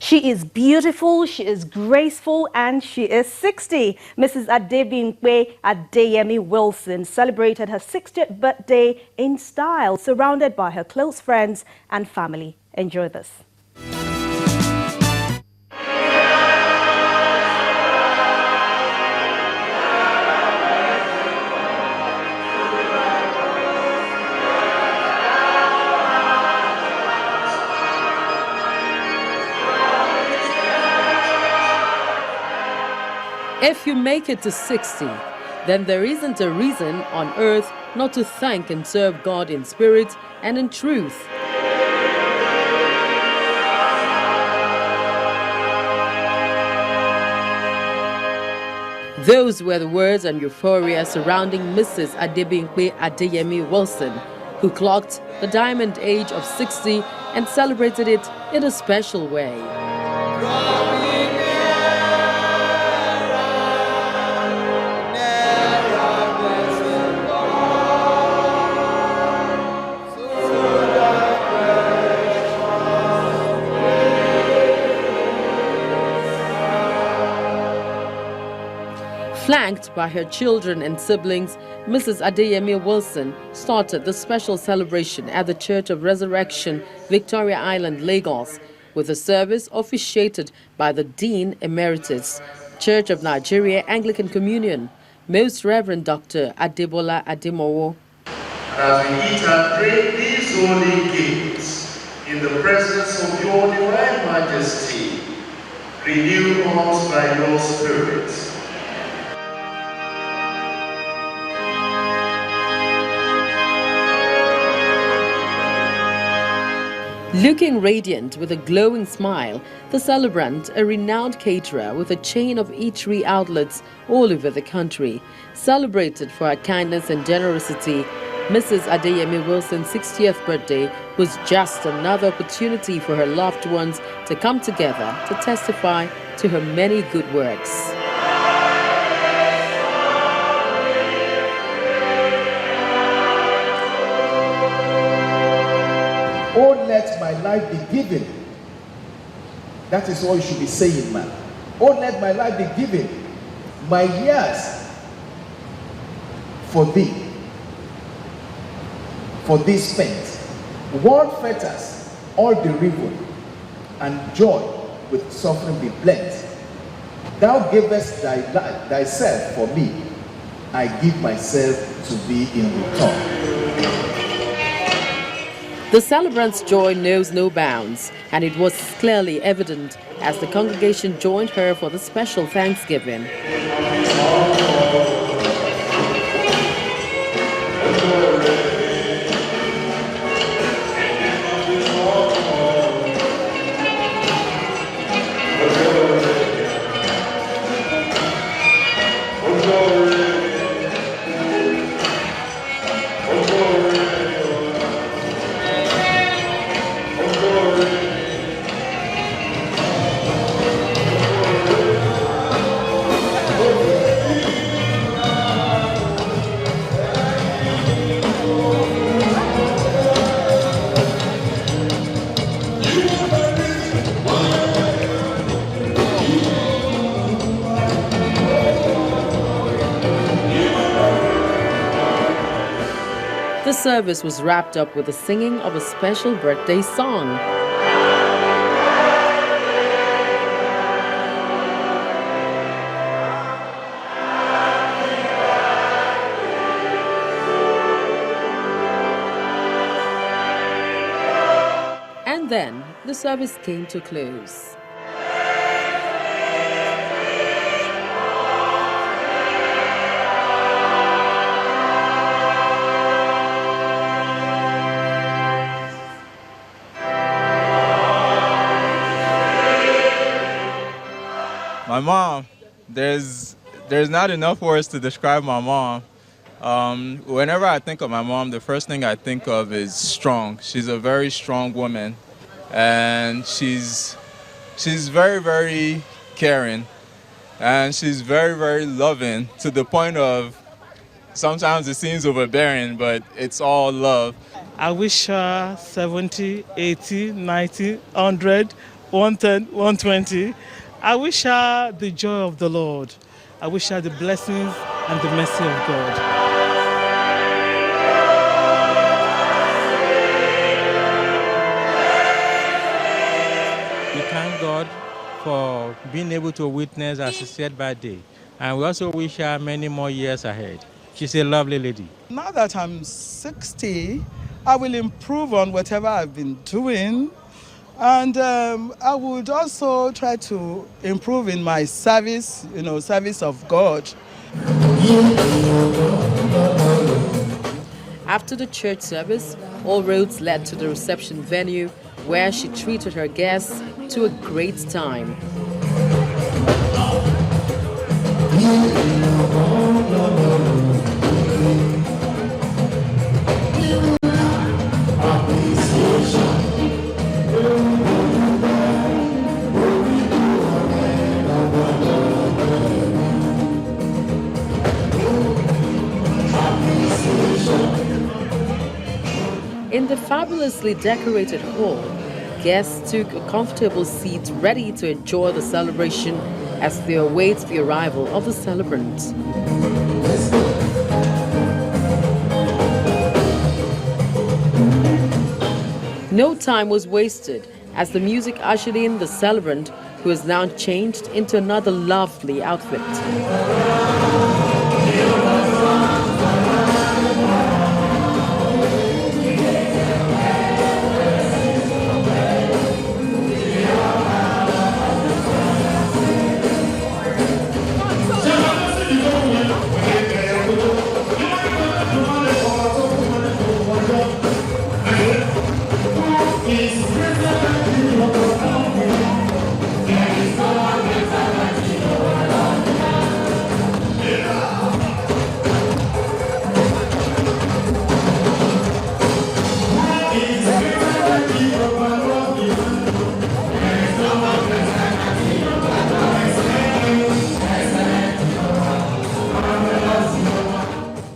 She is beautiful, she is graceful, and she is 60. Mrs. Adeyemi Wilson celebrated her 60th birthday in style, surrounded by her close friends and family. Enjoy this. If you make it to 60, then there isn't a reason on earth not to thank and serve God in spirit and in truth. Those were the words and euphoria surrounding Mrs. Adeyemi Wilson, who clocked the diamond age of 60 and celebrated it in a special way. Flanked by her children and siblings, Mrs. Adeyemi Wilson started the special celebration at the Church of Resurrection, Victoria Island, Lagos, with a service officiated by the Dean Emeritus, Church of Nigeria Anglican Communion, Most Reverend Dr. Adebola Ademowo. As we eat and drink these holy gifts in the presence of your divine majesty, renew us by your spirit. Looking radiant with a glowing smile, the celebrant, a renowned caterer with a chain of eatery outlets all over the country, celebrated for her kindness and generosity. Mrs. Adeyemi Wilson's 60th birthday was just another opportunity for her loved ones to come together to testify to her many good works. Oh, let my life be given. That is all you should be saying, man. Oh, let my life be given. My years for thee. For thee spent. World fetters all be removed, and joy with suffering be blent. Thou gavest thyself for me. I give myself to thee in return. The celebrant's joy knows no bounds, and it was clearly evident as the congregation joined her for the special Thanksgiving. The service was wrapped up with the singing of a special birthday song. And then the service came to close. My mom, there's not enough words to describe my mom. Whenever I think of my mom, the first thing I think of is strong. She's a very strong woman, and she's very, very caring, and she's very, very loving, to the point of sometimes it seems overbearing, but it's all love. I wish her 70, 80, 90, 100 110, 120. I wish her the joy of the Lord. I wish her the blessings and the mercy of God. We thank God for being able to witness her 60th birthday. And we also wish her many more years ahead. She's a lovely lady. Now that I'm 60, I will improve on whatever I've been doing. And I would also try to improve in my service, service of God. After the church service, all roads led to the reception venue where she treated her guests to a great time. In the fabulously decorated hall, guests took a comfortable seat ready to enjoy the celebration as they await the arrival of the celebrant. No time was wasted as the music ushered in the celebrant, who is now changed into another lovely outfit.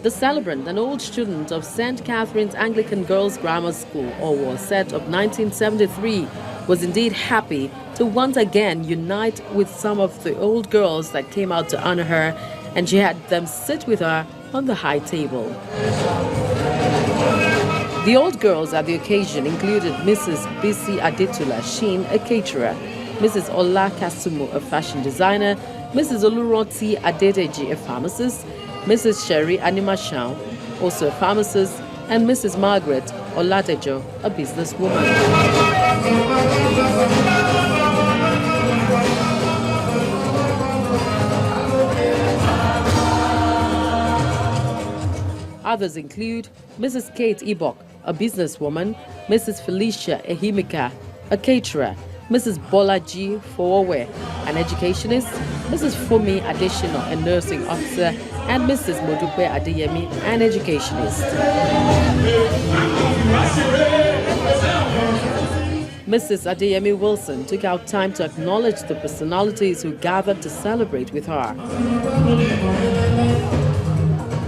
The celebrant, an old student of St. Catherine's Anglican Girls' Grammar School, or WASET, of 1973, was indeed happy to once again unite with some of the old girls that came out to honor her, and she had them sit with her on the high table. The old girls at the occasion included Mrs. Bisi Adetula Shin, a caterer, Mrs. Ola Kasumu, a fashion designer, Mrs. Oluroti Adedeji, a pharmacist, Mrs. Sherry Animashan, also a pharmacist, and Mrs. Margaret Oladejo, a businesswoman. Others include Mrs. Kate Ibok, a businesswoman, Mrs. Felicia Ehimika, a caterer, Mrs. Bolaji Fowowe, an educationist, Mrs. Fumi Adeshino, a nursing officer, and Mrs. Modupe Adeyemi, an educationist. Mrs. Adeyemi Wilson took out time to acknowledge the personalities who gathered to celebrate with her.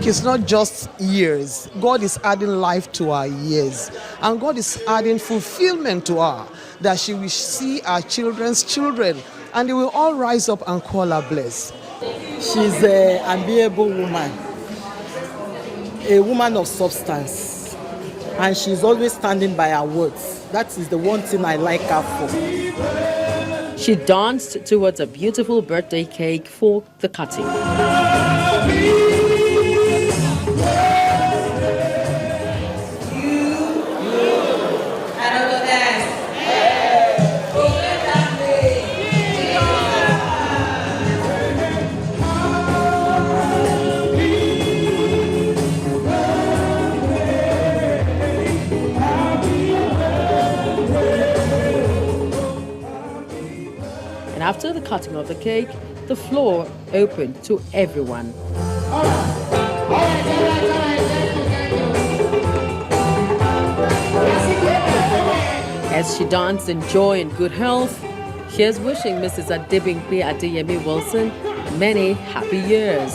It's not just years. God is adding life to our years. And God is adding fulfillment to her, that she will see our children's children, and they will all rise up and call her blessed. She's an amiable woman, a woman of substance, and she's always standing by her words. That is the one thing I like her for. She danced towards a beautiful birthday cake for the cutting. And after the cutting of the cake, the floor opened to everyone. As she danced in joy and good health, here's wishing Mrs. Adebimpe Adeyemi Wilson many happy years.